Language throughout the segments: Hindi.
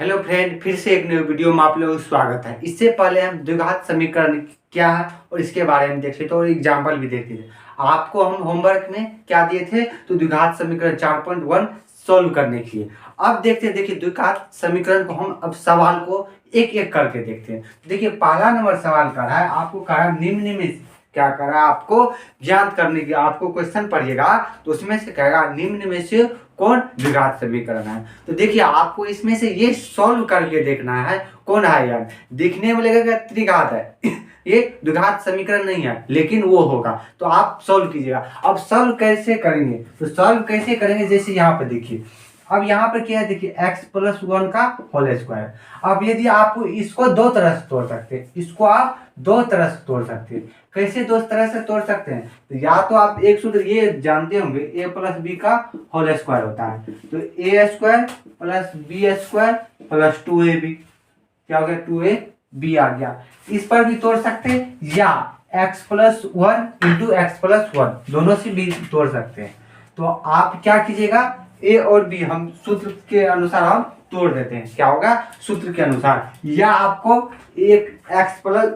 हेलो फ्रेंड, फिर से एक नए वीडियो में आप लोगों का स्वागत है। इससे पहले हम द्विघात समीकरण क्या है और इसके बारे में देख लेते और एग्जाम्पल भी देखते थे। आपको हम होमवर्क में क्या दिए थे, तो द्विघात समीकरण 4.1 सोल्व करने के लिए। अब देखते हैं, देखिए द्विघात समीकरण को हम अब सवाल को एक एक करके देखते हैं। देखिए पहला नंबर सवाल कर रहा है, आपको कहा निम्न में क्या कर रहा है, आपको ज्ञात करने की, आपको क्वेश्चन पढ़िएगा तो उसमें से कहेगा निम्न में से कौन द्विघात समीकरण है। तो देखिए आपको इसमें से ये सॉल्व करके देखना है कौन है यार। दिखने में लगेगा त्रिघात है ये द्विघात समीकरण नहीं है, लेकिन वो होगा तो आप सॉल्व कीजिएगा। अब सॉल्व कैसे करेंगे, तो सॉल्व कैसे करेंगे, जैसे यहाँ पे देखिए, अब यहाँ पर क्या है, देखिए x+1 का होल स्क्वायर। अब यदि आप इसको दो तरह से तोड़ सकते हैं, इसको आप दो तरह से तोड़ सकते हैं। कैसे दो तरह से तोड़ सकते हैं, तो या तो आप एक सूत्र ये जानते होंगे, a+b का होल स्क्वायर होता है, तो a² + b² + 2ab, क्या हो गया, 2ab आ गया। इस पर भी तोड़ सकते हैं, या x+1 × x+1 दोनों से भी तोड़ सकते हैं। तो आप क्या कीजिएगा, ए और बी हम सूत्र के अनुसार हम तोड़ देते हैं, क्या होगा सूत्र के अनुसार, या आपको एक x+1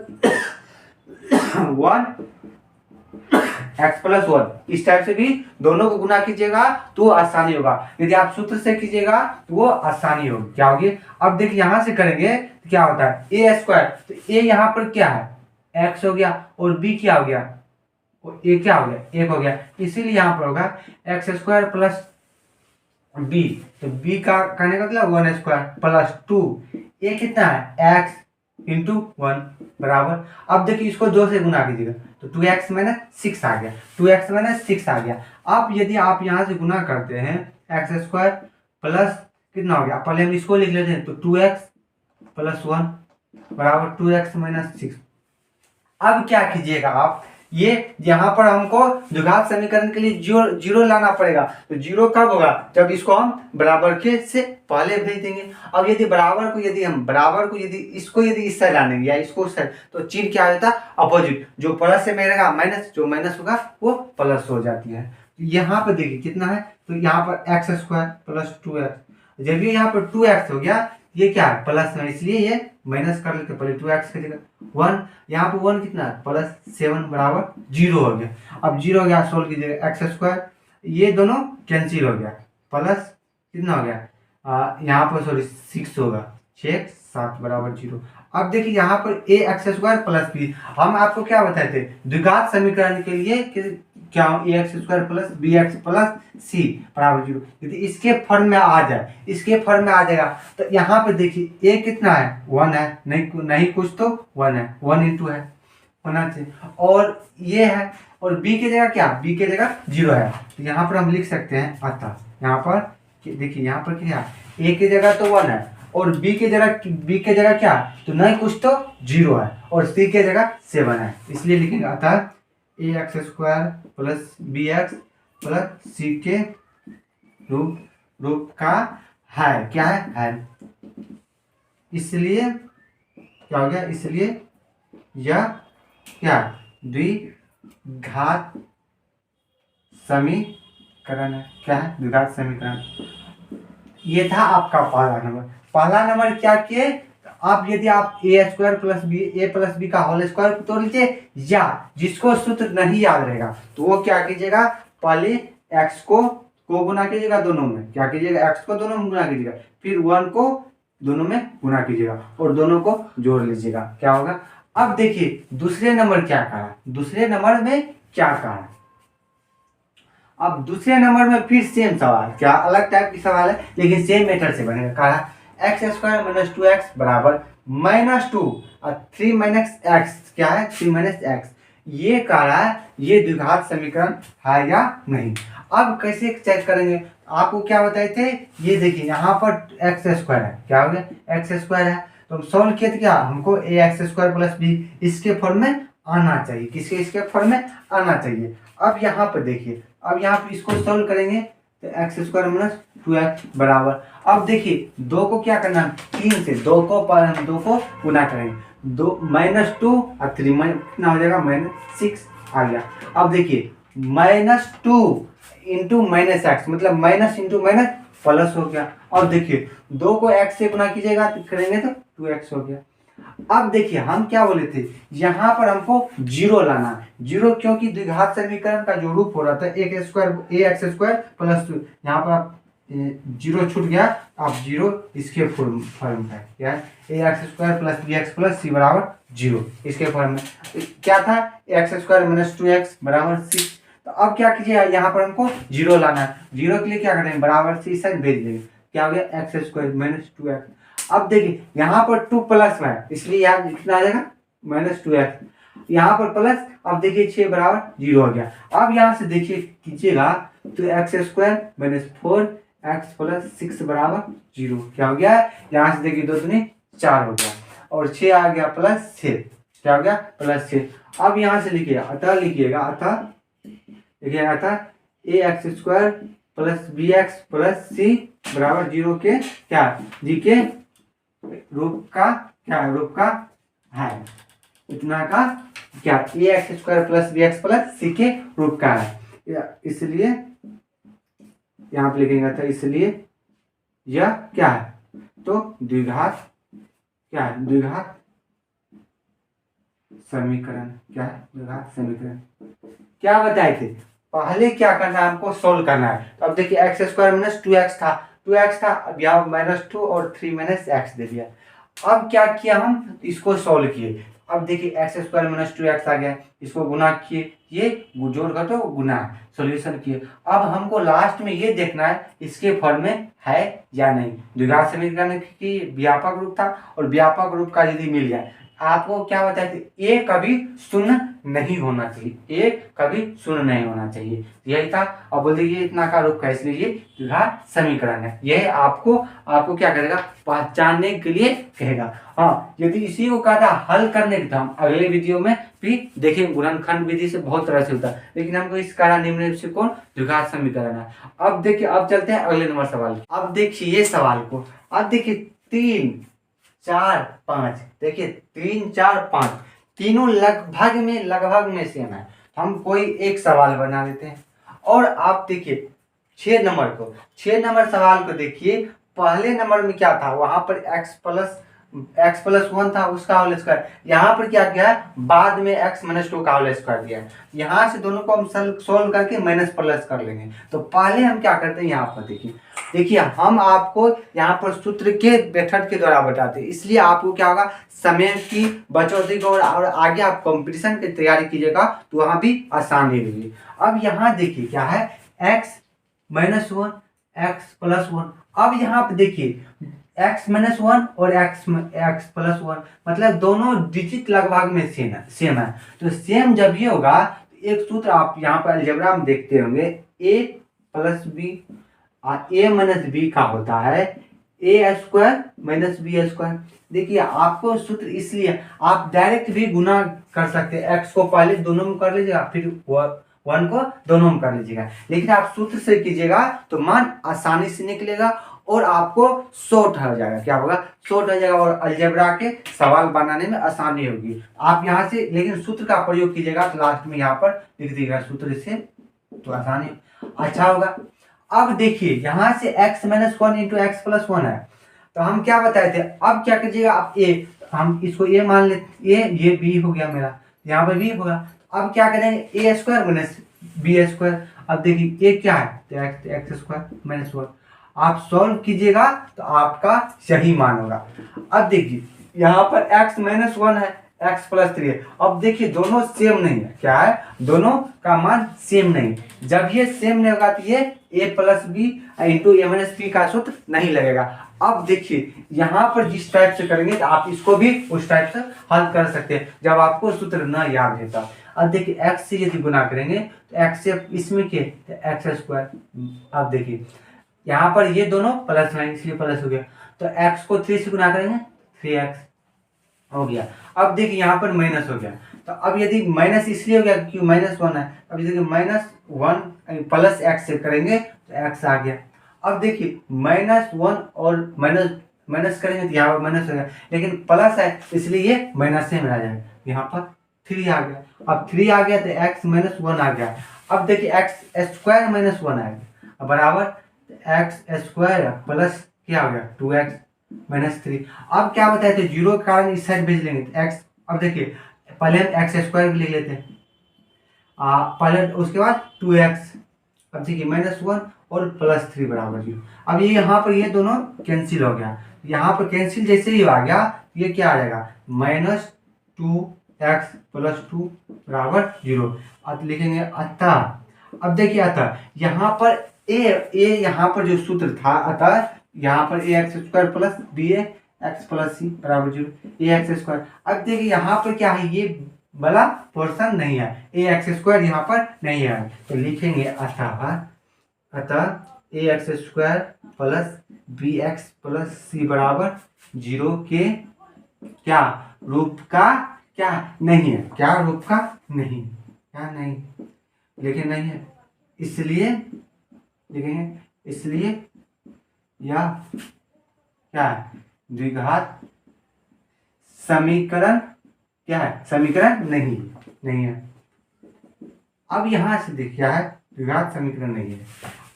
इस टाइप से भी दोनों को गुना कीजिएगा तो आसानी होगा। यदि आप सूत्र से कीजिएगा तो वो आसानी होगी, क्या होगी। अब देखिए यहां से करेंगे तो क्या होता है, a², तो a यहाँ पर क्या है, x हो गया, और b क्या हो गया, a क्या हो गया, 1 हो गया, इसीलिए यहाँ पर होगा x² + b, तो b का करने का मतलब 1² + 2, ये कितना है x × 1 बराबर। अब देखिए इसको 2 से गुना कीजिएगा तो 2x - 6 आ गया, 2x - 6 आ गया। अब यदि आप यहाँ से गुना करते हैं x² प्लस कितना हो गया, पहले हम इसको लिख लेते हैं, तो 2x + 1 बराबर 2x - 6। अब क्या कीजिएगा आप, ये यहाँ पर हमको द्विघात समीकरण के लिए जीरो लाना पड़ेगा। तो जीरो कब होगा, जब इसको हम बराबर के से पहले भेज देंगे। अब यदि बराबर को यदि इसको यदि इस साइड लाएंगे या इसको उस साइड, तो चिन्ह क्या होता है, अपोजिट। जो प्लस से मिलेगा माइनस, जो माइनस होगा वो प्लस हो जाती है। तो यहाँ पर देखिए कितना है, तो यहाँ पर x² + 2x, जब ये यहाँ पर 2x हो गया, ये क्या है प्लस में, इसलिए ये माइनस कर लेते, पहले 2x की जगह 1, यहाँ पर 1 कितना है +7 बराबर 0 हो गया। अब 0 हो गया, सोल्व कीजिएगा, x², ये दोनों कैंसिल हो गया, प्लस कितना हो गया, यहाँ पर सॉरी 6 होगा, 6 7 बराबर 0। अब देखिए यहाँ पर ax² + b, हम आपको क्या बताए थे द्विघात समीकरण के लिए क्या ax² + bx + c बराबर 0, यदि इसके फॉर्म में आ जाए, इसके फॉर्म में आ जाएगा, तो यहाँ पे देखिए a कितना है, 1 है, नहीं कुछ तो 1 है, 1 × है होना चाहिए, और ये है, और b की जगह क्या, b की जगह 0 है, तो यहाँ पर हम लिख सकते हैं, अतः यहाँ पर देखिए यहाँ पर क्या है, a की जगह तो 1 है, और b की जगह क्या, तो नहीं कुछ तो 0 है, और c की जगह 7 है, इसलिए लिखेंगे अतः ax² + bx + c के रूप का है, क्या है, इसलिए क्या हो गया, इसलिए यह क्या द्विघात समीकरण है, क्या है द्विघात समीकरण। ये था आपका पहला नंबर। पहला नंबर क्या किए, आप यदि आप a² + b का होल स्क्वायर तोड़ लीजिए, या जिसको सूत्र नहीं याद रहेगा तो वो क्या कीजिएगा, पहले x को गुना कीजिएगा दोनों में, क्या कीजिएगा, x को दोनों में गुना कीजिएगा, फिर 1 को दोनों में गुना कीजिएगा और दोनों को जोड़ लीजिएगा, क्या होगा। अब देखिए दूसरे नंबर क्या कहा, दूसरे नंबर में क्या कहा, अब दूसरे नंबर में फिर सेम सवाल, क्या अलग टाइप की सवाल है लेकिन सेम मेथड से बनेगा। कहा x² - 2x बराबर -2 और 3 - x, क्या है 3 - x, ये कह रहा है ये द्विघात समीकरण है या नहीं। अब कैसे चेक करेंगे, आपको क्या बताए थे, ये देखिए यहाँ पर x² है, क्या हो गया x² है, तो हम सॉल्व किए थे, क्या हमको ax² + b इसके फॉर्म में आना चाहिए, किसके इसके फॉर्म में आना चाहिए। अब यहाँ पर देखिए, अब यहाँ पे इसको सॉल्व करेंगे तो x² - 2x बराबर, अब देखिए 2 को क्या करना है, 3 से 2 को गुना करेंगे, 2 -2 और 3 कितना हो जाएगा, -6 आ गया। अब देखिए -2 × -x मतलब माइनस इंटू माइनस प्लस हो गया। और देखिए 2 को x से गुना कीजिएगा तो करेंगे तो 2x हो गया। अब देखिए हम क्या बोले थे, यहाँ पर हमको जीरो लाना है। जीरो क्योंकि द्विघात समीकरण का जो रूप हो रहा था ax स्क्वायर प्लस 2, यहाँ पर आप जीरो छूट गया, आप जीरो इसके फॉर्म का क्या है, ax square plus bx plus c बराबर जीरो, इसके फॉर्म में क्या था, एक्स स्क्वायर माइनस 2x बराबर 6। तो अब क्या कीजिए, यहाँ पर हमको जीरो लाना है। जीरो के लिए क्या करेंगे, बराबर से इस साइड भेज देंगे, क्या हो गया एक्स स्क्वायर माइनस 2x। अब देखिए यहाँ पर 2 प्लस में है, इसलिए यहाँ कितना आ जाएगा माइनस 2x, यहाँ पर प्लस। अब देखिए 6 बराबर 0 हो गया। अब यहाँ से देखिए कीजिएगा तो x square minus 4x plus 6 बराबर 0 क्या हो गया, यहाँ से देखिए 2 दूनी 4 हो गया और 6 आ गया प्लस 6, क्या हो गया प्लस 6। अब यहाँ से लिखिए अतः लिखिएगा, अतः देखिए अतः ax square plus bx plus c बराबर 0 के क्या, जी के रूप का क्या, रूप का है, इतना का क्या ax square plus bx plus c के रूप का है। इसलिए यहाँ पे लिखेंगे था, इसलिए यह क्या है, तो द्विघात क्या है, द्विघात समीकरण, क्या है द्विघात समीकरण। क्या बताए थे, पहले क्या करना है, हमको सोल्व करना है। तो अब देखिए एक्स स्क्वायर माइनस 2x था, अब यहाँ माइनस 2 और 3 माइनस एक्स दे दिया। अब क्या किया, हम इसको सोल्व किए। अब देखिए एक्स स्क्वायर माइनस 2x आ गया, इसको गुना किए, ये जोड़ घटो गुना सॉल्यूशन किए। अब हमको लास्ट में ये देखना है इसके फॉर्म में है या नहीं। द्विघात समीकरण की व्यापक रूप था और व्यापक रूप का यदि मिल जाए, आपको क्या बताया थे, ए कभी शून्य नहीं होना चाहिए, ए कभी शून्य नहीं होना चाहिए, यही था। अब बोल दीजिए इतना का रूप का, इसलिए ये द्विघात समीकरण है। यह आपको क्या करेगा, पहचानने के लिए कहेगा। हाँ, यदि इसी को कहा था हल करने का, हम अगले वीडियो में भी देखेंगे। गुणनखंड विधि से बहुत तरह से होता है, लेकिन हमको इस कारण निम्न से कौन द्विघात समीकरण है। अब देखिए, अब चलते हैं अगले नंबर सवाल। अब देखिए ये सवाल को, अब देखिए 3 4 5, देखिए 3 4 5 तीनों लगभग में सेम है। हम कोई एक सवाल बना लेते हैं। और आप देखिए 6 नंबर सवाल को देखिए, पहले नंबर में क्या था, वहां पर x प्लस 1 था, उसका होल स्क्वायर। यहाँ पर क्या किया है, बाद में x माइनस 2 का होल स्क्वायर दिया है। यहाँ से दोनों को हम सोल्व करके माइनस प्लस कर लेंगे। तो पहले हम क्या करते हैं, यहाँ पर देखिए हम आपको यहाँ पर सूत्र के मेथड के द्वारा बताते हैं, इसलिए आपको क्या होगा, समय की बचत होगी और आगे आप कंपटीशन की तैयारी कीजिएगा तो वहाँ भी आसानी होगी। अब यहाँ देखिए क्या है, x माइनस 1 x प्लस 1। अब यहाँ पे देखिए x माइनस 1 और x प्लस 1, मतलब दोनों डिजिट लगभग में सेम है। तो सेम जब ये होगा तो एक सूत्र आप यहाँ पर अलजेब्रा में देखते होंगे, a plus b a minus b का होता है a square minus b square. देखिए आपको सूत्र, इसलिए आप डायरेक्ट भी गुना कर सकते हैं, x को पहले दोनों में कर लीजिएगा, फिर 1 को दोनों में कर लीजिएगा। लेकिन आप सूत्र से कीजिएगा तो मान आसानी से निकलेगा और आपको शॉर्ट हो जाएगा, क्या होगा, शॉर्ट हो जाएगा और अलजेब्रा के सवाल बनाने में आसानी होगी। आप यहाँ से लेकिन सूत्र का प्रयोग कीजिएगा तो लास्ट में यहाँ पर लिख दीजिएगा सूत्र से, तो आसानी अच्छा होगा। अब देखिए यहाँ से x minus 1 into x plus 1 है, तो हम क्या बताए थे, अब क्या कीजिएगा, आप a, हम इसको a मान लेते, ये b हो गया मेरा, यहाँ पर b होगा। अब क्या करेंगे, a square minus b square. अब देखिए a क्या है, तो एक्स स्क्वायर माइनस 1। आप सॉल्व कीजिएगा तो आपका सही मान होगा। अब देखिए यहाँ पर x माइनस 1 है, x प्लस 3 है। अब देखिए दोनों सेम नहीं है, क्या है, दोनों का मान सेम नहीं। जब ये सेम नहीं होगा तो ये a plus b into a minus b का सूत्र नहीं लगेगा। अब देखिए यहाँ पर जिस टाइप से करेंगे तो आप इसको भी उस टाइप से हल कर सकते हैं जब आपको सूत्र ना याद रहता। अब देखिए x से यदि गुना करेंगे तो x से इसमें के एक्स स्क्वायर। अब देखिए यहाँ पर ये दोनों प्लस में, इसलिए प्लस हो गया, तो x को 3 से गुना करेंगे 3x हो गया। अब देखिए यहाँ पर माइनस हो गया, तो अब यदि माइनस इसलिए हो गया क्योंकि माइनस 1 है। अब देखिए माइनस 1 प्लस एक्स से करेंगे तो x आ गया। अब देखिए माइनस 1 और माइनस करेंगे तो यहाँ पर माइनस हो गया, लेकिन प्लस है इसलिए ये माइनस से मिला जाएगा, यहाँ पर 3 आ गया। अब 3 आ गया तो x माइनस 1 आ गया। अब देखिए x स्क्वायर माइनस 1 आएगा बराबर एक्स स्क्वायर प्लस क्या हो गया 2x-3। अब क्या बताए थे, जीरो के कारण इस साइड भेज लेंगे तो एक्स। अब देखिए पहले हम एक्स स्क्वायर लिख लेते हैं, पहले उसके बाद 2x। अब देखिए -1 और +3 बराबर 0। अब ये यहाँ पर ये दोनों कैंसिल हो गया, यहाँ पर कैंसिल जैसे ही आ गया ये क्या आ जाएगा -2x + 2 बराबर 0। अब लिखेंगे अतः। अब देखिए अतः यहाँ पर ए यहाँ पर जो सूत्र था, अतः यहाँ पर ax² + bx + c बराबर 0 ax²। अब देखिए यहाँ पर क्या है, ये वाला पोर्शन नहीं है, ax² यहाँ पर नहीं है, तो लिखेंगे अतः ax² + bx + c बराबर 0 के क्या रूप का क्या नहीं है, क्या रूप का नहीं, क्या नहीं, लेकिन नहीं है, इसलिए लिखेंगे इसलिए यह क्या है द्विघात समीकरण, क्या है समीकरण नहीं है। अब यहां से देखिए क्या है, द्विघात समीकरण नहीं है।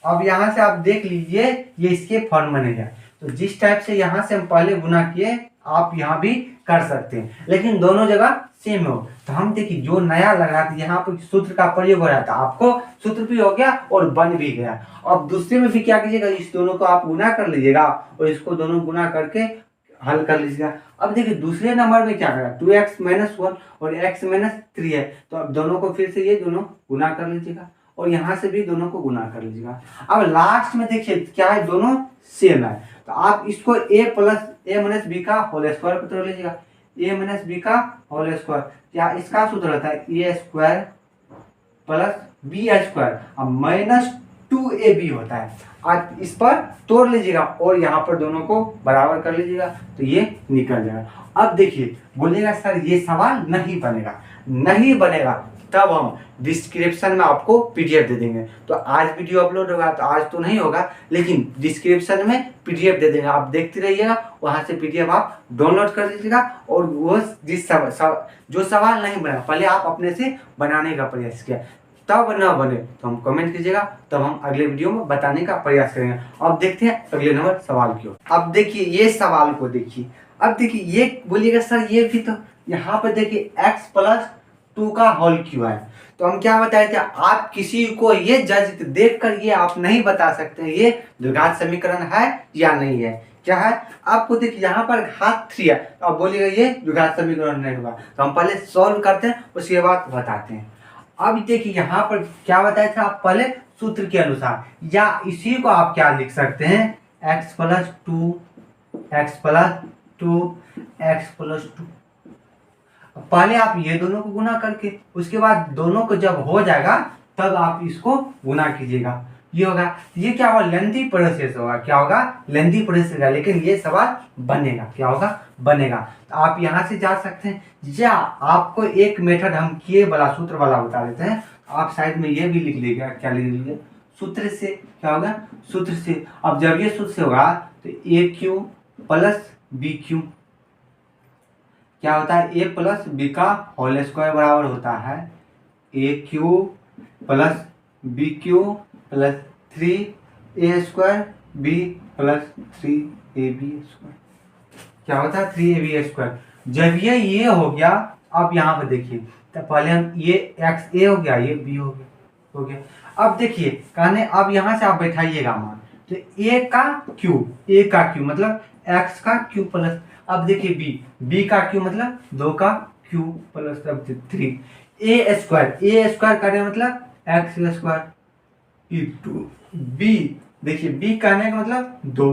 अब यहां से आप देख लीजिए ये इसके फॉर्म में नहीं है, तो जिस टाइप से यहां से हम पहले गुना किए आप यहां भी कर सकते हैं, लेकिन दोनों जगह सेम हो। तो हम देखिए जो नया लगा था यहाँ पर सूत्र का प्रयोग हो रहा था, आपको सूत्र भी हो गया और बन भी गया। अब दूसरे में भी क्या कीजिएगा, इस दोनों को आप गुना कर लीजिएगा और इसको दोनों गुना करके हल कर लीजिएगा। अब देखिए दूसरे नंबर में क्या करा, 2x - 1 और x - 3 है, तो अब दोनों को फिर से ये दोनों गुना कर लीजिएगा और यहाँ से भी दोनों को गुना कर लीजिएगा। अब लास्ट में देखिए क्या है, दोनों सेम है, तो आप इसको a - b का होल स्क्वायर पता लीजिएगा, a - b का होल स्क्वायर, क्या इसका सूत्र रहता है a² + b²। अब -2ab होता है, आप इस पर तोड़ लीजिएगा और यहाँ पर दोनों को बराबर कर लीजिएगा तो ये निकल जाएगा। अब देखिए बोलिएगा सर ये सवाल नहीं बनेगा, तब हम डिस्क्रिप्शन में आपको पीडीएफ दे देंगे। तो आज वीडियो अपलोड होगा तो आज तो नहीं होगा, लेकिन डिस्क्रिप्शन में पीडीएफ दे देंगे, आप देखते रहिएगा, वहां से पीडीएफ आप डाउनलोड कर लीजिएगा। और वो जो सवाल नहीं बना पहले आप अपने से बनाने का प्रयास किया, तब ना बने तो हम कमेंट कीजिएगा, तब हम अगले वीडियो में बताने का प्रयास करेंगे। अब देखते हैं अगले नंबर सवाल की ओर। अब देखिए ये सवाल को देखिए, अब देखिए ये बोलिएगा सर ये भी तो यहाँ पर देखिए x + 2 का होल क्यों है, तो हम क्या बताए थे, आप किसी को ये जज देखकर ये आप नहीं बता सकते ये द्विघात समीकरण है या नहीं है। क्या है, आपको देखिए यहाँ पर घात 3 है, तो आप बोलिएगा ये द्विघात समीकरण नहीं होगा, तो हम पहले सॉल्व करते हैं उसके बाद बताते हैं। अब देखिए यहाँ पर क्या बताया था, आप पहले सूत्र के अनुसार, या इसी को आप क्या लिख सकते हैं, x + 2 x + 2। पहले आप ये दोनों को गुना करके उसके बाद दोनों को जब हो जाएगा तब आप इसको गुना कीजिएगा, ये होगा। ये क्या होगा, लेंथी प्रोसेस होगा, क्या होगा लेंथी प्रोसेस होगा, लेकिन ये सवाल बनेगा, क्या होगा बनेगा। तो आप यहाँ से जा सकते हैं, या आपको एक मेथड हम किए वाला सूत्र वाला बता देते हैं, आप साइड में ये भी लिख लीजिएगा, क्या लिख लीजिए, सूत्र से क्या होगा, सूत्र से। अब जब ये सूत्र से होगा तो AQ + BQ क्या होता है, a + b का होल स्क्वायर बराबर होता है AQ + BQ + 3a² b + 3ab²। क्या होता है 3ab²। जब ये हो गया, अब यहाँ पर देखिए, तो पहले हम ये x a हो गया, ये b हो गया। अब देखिए कहने, अब यहाँ से आप बैठाइएगा मान, तो a का q मतलब x का q प्लस, अब देखिए b का q मतलब 2 का q प्लस 3, a² करने मतलब x² इंटू b, देखिए b कहने का मतलब 2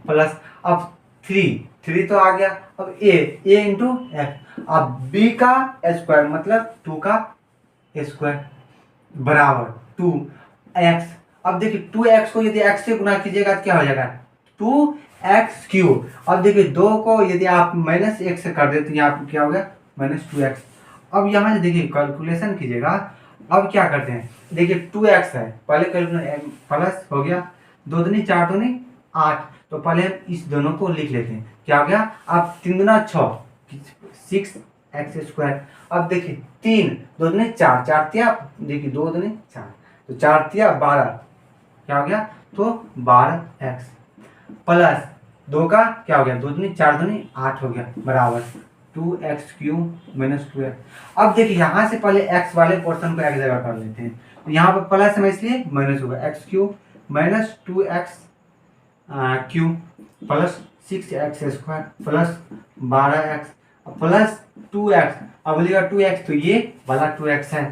प्लस, अब 3 तो आ गया, अब a इंटू x, अब b का स्क्वायर मतलब 2 का स्क्वायर बराबर 2x। अब देखिए 2x को यदि x से गुना कीजिएगा तो क्या हो जाएगा 2x³। अब देखिए 2 को यदि आप -1 से कर देते तो यहाँ पर क्या हो गया -2x। अब यहाँ से देखिए कैलकुलेशन कीजिएगा, अब क्या करते हैं, देखिए 2x है, पहले कैलकुलेशन प्लस हो गया, 2 दूनी 4 दूनी 8, तो पहले इस दोनों को लिख लेते हैं, क्या हो गया, अब 3 दूना 6 6x²। अब देखिए 3 2 दूनी 4 4 तिया, देखिए 2 दूनी 4, तो 4 तिया 12, क्या हो गया तो 12x प्लस 2 का क्या हो गया, 2 दूनी 4 दूनी 8 हो गया बराबर 2x³ माइनस 2x। अब देखिए यहाँ से पहले x वाले पोर्शन को एक जगह कर लेते हैं, तो यहाँ पर प्लस है इसलिए माइनस होगा x³ minus 2x³ plus 6x² plus 12x plus 2x। अब बोलिएगा 2x तो ये वाला 2x है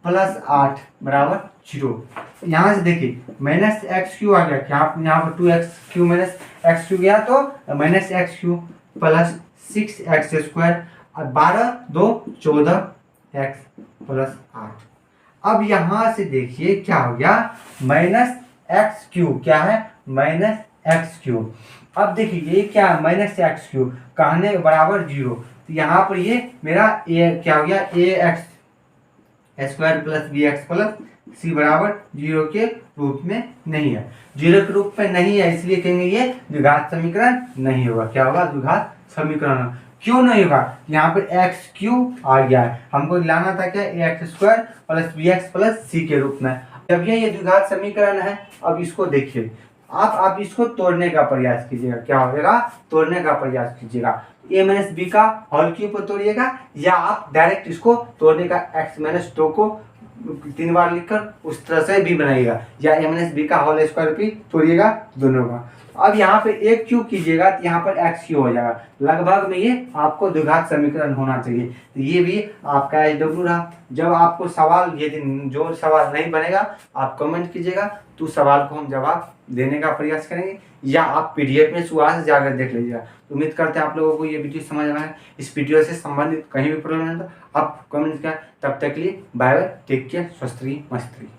प्लस 8 बराबर 0। यहाँ से देखिए माइनस x³ आ गया, यहाँ पर 2x³ माइनस x³ गया तो माइनस x³ प्लस 6x² और 12 2 14x प्लस 8। अब यहाँ से देखिए क्या हो गया, माइनस x³ क्या है, माइनस x³। अब देखिए ये क्या है, माइनस x³ कहने बराबर 0, तो यहाँ पर ये मेरा a क्या हो गया, ax² plus bx plus c बराबर 0 के रूप में नहीं है। 0 के रूप में नहीं है इसलिए कहेंगे ये द्विघात समीकरण नहीं होगा। क्या होगा, द्विघात समीकरण। क्यों नहीं होगा, यहाँ पर x³ आ गया है, हमको लाना था क्या, ax² plus bx plus c के रूप में। जब ये द्विघात समीकरण है, अब इसको देखिए आप इसको तोड़ने का प्रयास कीजिएगा। क्या होगा, तोड़ने का प्रयास कीजिएगा। a माइनस बी का होल क्यूब को तोड़िएगा, या आप डायरेक्ट इसको तोड़ने का x माइनस 2 को 3 बार लिखकर उस तरह से भी बनाइएगा, या a माइनस बी का होल स्क्वायर भी तोड़िएगा, दोनों का। अब यहाँ पे एक क्यूब कीजिएगा तो यहाँ पर x³ हो जाएगा। लगभग में ये आपको द्विघात समीकरण होना चाहिए। तो ये भी आपका SW रहा। जब आपको सवाल यदि जो सवाल नहीं बनेगा आप कमेंट कीजिएगा, तो सवाल को हम जवाब देने का प्रयास करेंगे, या आप PDF में सुबह से जाकर देख लीजिएगा। उम्मीद करते हैं आप लोगों को ये वीडियो समझ में आए। इस वीडियो से संबंधित कहीं भी प्रॉब्लम है तो आप कमेंट करें। तब तक के लिए बाय बाय, टेक केयर, स्वस्थ रहिए, मस्त रहिए।